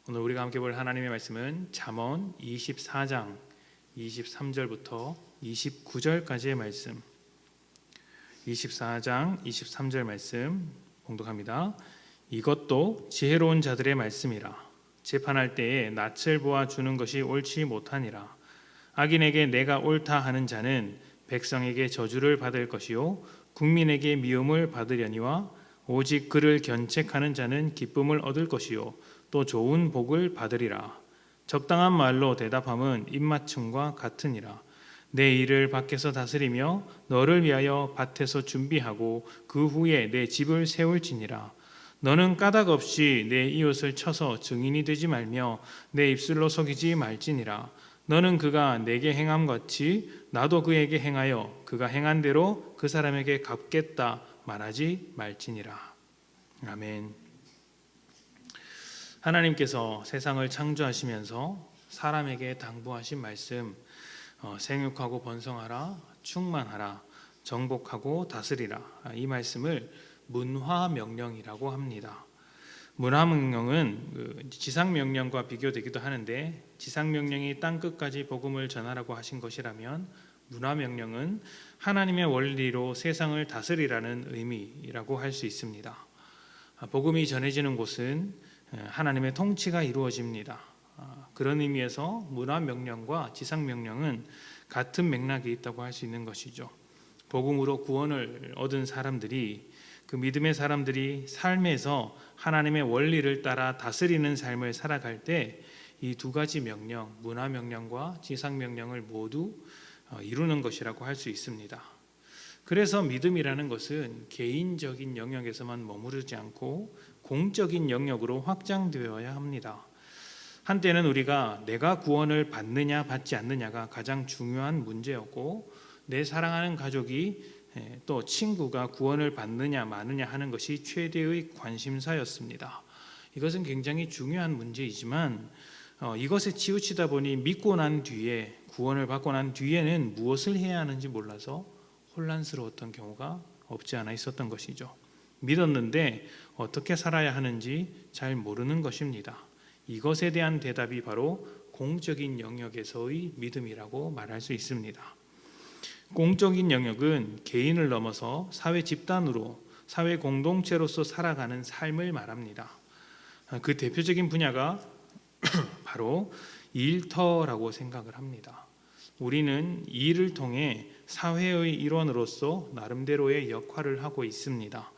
오늘 우리가 함께 볼 하나님의 말씀은 잠언 24장 23절부터 29절까지의 말씀. 24장 23절 말씀 봉독합니다. 이것도 지혜로운 자들의 말씀이라. 재판할 때에 낯을 보아 주는 것이 옳지 못하니라. 악인에게 내가 옳다 하는 자는 백성에게 저주를 받을 것이요 국민에게 미움을 받으려니와 오직 그를 견책하는 자는 기쁨을 얻을 것이요 또 좋은 복을 받으리라. 적당한 말로 대답함은 입맞춤과 같으니라. 내 일을 밖에서 다스리며 너를 위하여 밭에서 준비하고 그 후에 내 집을 세울지니라. 너는 까닭 없이 내 이웃을 쳐서 증인이 되지 말며 내 입술로 속이지 말지니라. 너는 그가 내게 행함 같이 나도 그에게 행하여 그가 행한 대로 그 사람에게 갚겠다 말하지 말지니라. 아멘. 하나님께서 세상을 창조하시면서 사람에게 당부하신 말씀, 생육하고 번성하라, 충만하라, 정복하고 다스리라, 이 말씀을 문화명령이라고 합니다. 문화명령은 지상명령과 비교되기도 하는데, 지상명령이 땅끝까지 복음을 전하라고 하신 것이라면 문화명령은 하나님의 원리로 세상을 다스리라는 의미라고 할 수 있습니다. 복음이 전해지는 곳은 하나님의 통치가 이루어집니다. 그런 의미에서 문화명령과 지상명령은 같은 맥락이 있다고 할 수 있는 것이죠. 복음으로 구원을 얻은 사람들이, 그 믿음의 사람들이 삶에서 하나님의 원리를 따라 다스리는 삶을 살아갈 때 이 두 가지 명령, 문화명령과 지상명령을 모두 이루는 것이라고 할 수 있습니다. 그래서 믿음이라는 것은 개인적인 영역에서만 머무르지 않고 공적인 영역으로 확장되어야 합니다. 한때는 우리가 내가 구원을 받느냐 받지 않느냐가 가장 중요한 문제였고, 내 사랑하는 가족이 또 친구가 구원을 받느냐 마느냐 하는 것이 최대의 관심사였습니다. 이것은 굉장히 중요한 문제이지만 이것에 치우치다 보니 믿고 난 뒤에, 구원을 받고 난 뒤에는 무엇을 해야 하는지 몰라서 혼란스러웠던 경우가 없지 않아 있었던 것이죠. 믿었는데 어떻게 살아야 하는지 잘 모르는 것입니다. 이것에 대한 대답이 바로 공적인 영역에서의 믿음이라고 말할 수 있습니다. 공적인 영역은 개인을 넘어서 사회 집단으로, 사회 공동체로서 살아가는 삶을 말합니다. 그 대표적인 분야가 바로 일터라고 생각을 합니다. 우리는 일을 통해 사회의 일원으로서 나름대로의 역할을 하고 있습니다.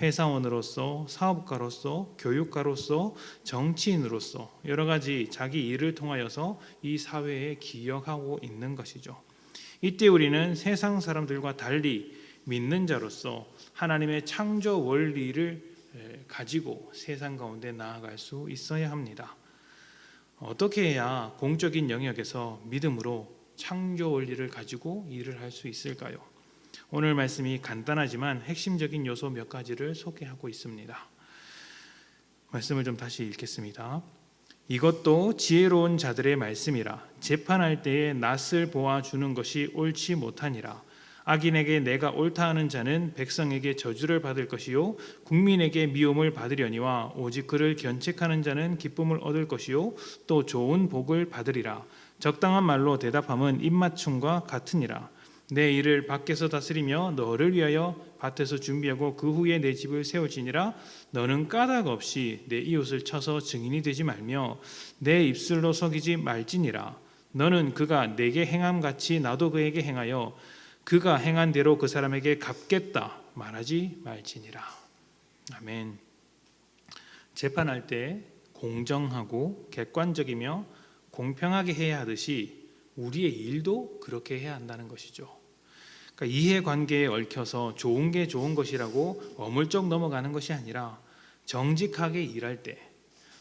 회사원으로서, 사업가로서, 교육가로서, 정치인으로서 여러 가지 자기 일을 통하여서 이 사회에 기여하고 있는 것이죠. 이때 우리는 세상 사람들과 달리 믿는 자로서 하나님의 창조 원리를 가지고 세상 가운데 나아갈 수 있어야 합니다. 어떻게 해야 공적인 영역에서 믿음으로 창조 원리를 가지고 일을 할 수 있을까요? 오늘 말씀이 간단하지만 핵심적인 요소 몇 가지를 소개하고 있습니다. 말씀을 좀 다시 읽겠습니다. 이것도 지혜로운 자들의 말씀이라. 재판할 때에 낯을 보아 주는 것이 옳지 못하니라. 악인에게 내가 옳다 하는 자는 백성에게 저주를 받을 것이요 국민에게 미움을 받으려니와 오직 그를 견책하는 자는 기쁨을 얻을 것이요 또 좋은 복을 받으리라. 적당한 말로 대답함은 입맞춤과 같으니라. 내 일을 밖에서 다스리며 너를 위하여 밭에서 준비하고 그 후에 내 집을 세울지니라. 너는 까닭 없이 내 이웃을 쳐서 증인이 되지 말며 내 입술로 속이지 말지니라. 너는 그가 내게 행함 같이 나도 그에게 행하여 그가 행한 대로 그 사람에게 갚겠다 말하지 말지니라. 아멘. 재판할 때 공정하고 객관적이며 공평하게 해야 하듯이 우리의 일도 그렇게 해야 한다는 것이죠. 그러니까 이해관계에 얽혀서 좋은 게 좋은 것이라고 어물쩍 넘어가는 것이 아니라 정직하게 일할 때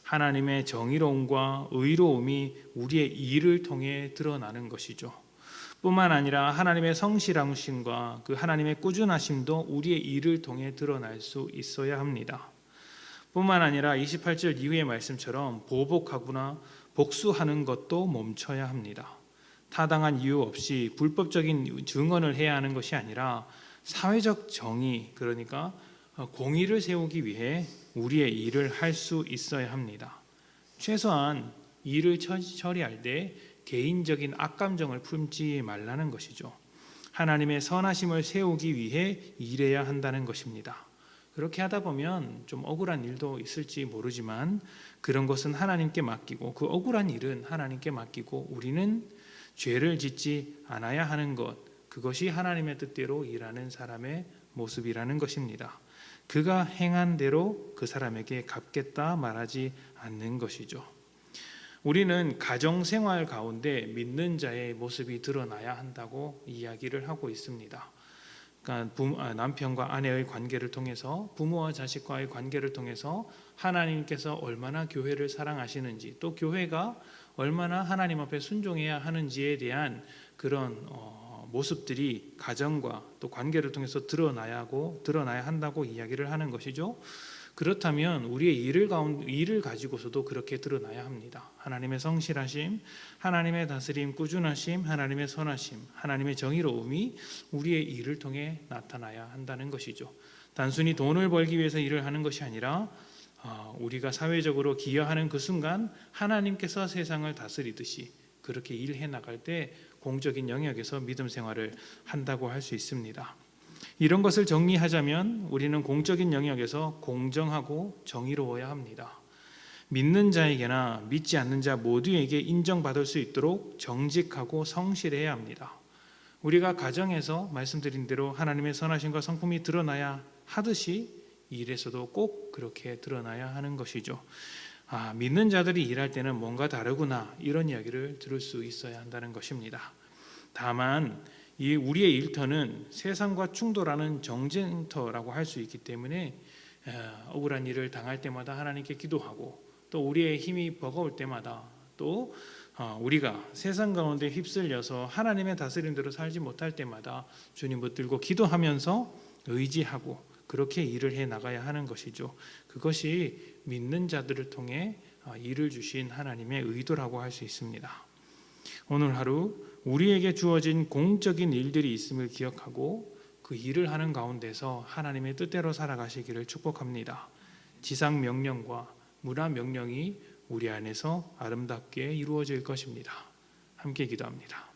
하나님의 정의로움과 의로움이 우리의 일을 통해 드러나는 것이죠. 뿐만 아니라 하나님의 성실하심과 그 하나님의 꾸준하심도 우리의 일을 통해 드러날 수 있어야 합니다. 뿐만 아니라 28절 이후의 말씀처럼 보복하거나 복수하는 것도 멈춰야 합니다. 타당한 이유 없이 불법적인 증언을 해야 하는 것이 아니라 사회적 정의, 그러니까 공의를 세우기 위해 우리의 일을 할 수 있어야 합니다. 최소한 일을 처리할 때 개인적인 악감정을 품지 말라는 것이죠. 하나님의 선하심을 세우기 위해 일해야 한다는 것입니다. 그렇게 하다 보면 좀 억울한 일도 있을지 모르지만 그런 것은 하나님께 맡기고, 그 억울한 일은 하나님께 맡기고 우리는 죄를 짓지 않아야 하는 것, 그것이 하나님의 뜻대로 일하는 사람의 모습이라는 것입니다. 그가 행한 대로 그 사람에게 갚겠다 말하지 않는 것이죠. 우리는 가정생활 가운데 믿는 자의 모습이 드러나야 한다고 이야기를 하고 있습니다. 그러니까 남편과 아내의 관계를 통해서, 부모와 자식과의 관계를 통해서 하나님께서 얼마나 교회를 사랑하시는지, 또 교회가 얼마나 하나님 앞에 순종해야 하는지에 대한 그런 모습들이 가정과 또 관계를 통해서 드러나야 한다고 이야기를 하는 것이죠. 그렇다면 우리의 일을 가지고서도 그렇게 드러나야 합니다. 하나님의 성실하심, 하나님의 다스림, 꾸준하심, 하나님의 선하심, 하나님의 정의로움이 우리의 일을 통해 나타나야 한다는 것이죠. 단순히 돈을 벌기 위해서 일을 하는 것이 아니라 우리가 사회적으로 기여하는 그 순간 하나님께서 세상을 다스리듯이 그렇게 일해 나갈 때 공적인 영역에서 믿음 생활을 한다고 할 수 있습니다. 이런 것을 정리하자면 우리는 공적인 영역에서 공정하고 정의로워야 합니다. 믿는 자에게나 믿지 않는 자 모두에게 인정받을 수 있도록 정직하고 성실해야 합니다. 우리가 가정에서 말씀드린 대로 하나님의 선하심과 성품이 드러나야 하듯이 일에서도 꼭 그렇게 드러나야 하는 것이죠. 믿는 자들이 일할 때는 뭔가 다르구나, 이런 이야기를 들을 수 있어야 한다는 것입니다. 다만 우리의 일터는 세상과 충돌하는 정쟁터라고 할 수 있기 때문에 억울한 일을 당할 때마다 하나님께 기도하고, 또 우리의 힘이 버거울 때마다, 또 우리가 세상 가운데 휩쓸려서 하나님의 다스림대로 살지 못할 때마다 주님 붙들고 기도하면서 의지하고 그렇게 일을 해 나가야 하는 것이죠. 그것이 믿는 자들을 통해 일을 주신 하나님의 의도라고 할 수 있습니다. 오늘 하루 우리에게 주어진 공적인 일들이 있음을 기억하고 그 일을 하는 가운데서 하나님의 뜻대로 살아가시기를 축복합니다. 지상 명령과 문화 명령이 우리 안에서 아름답게 이루어질 것입니다. 함께 기도합니다.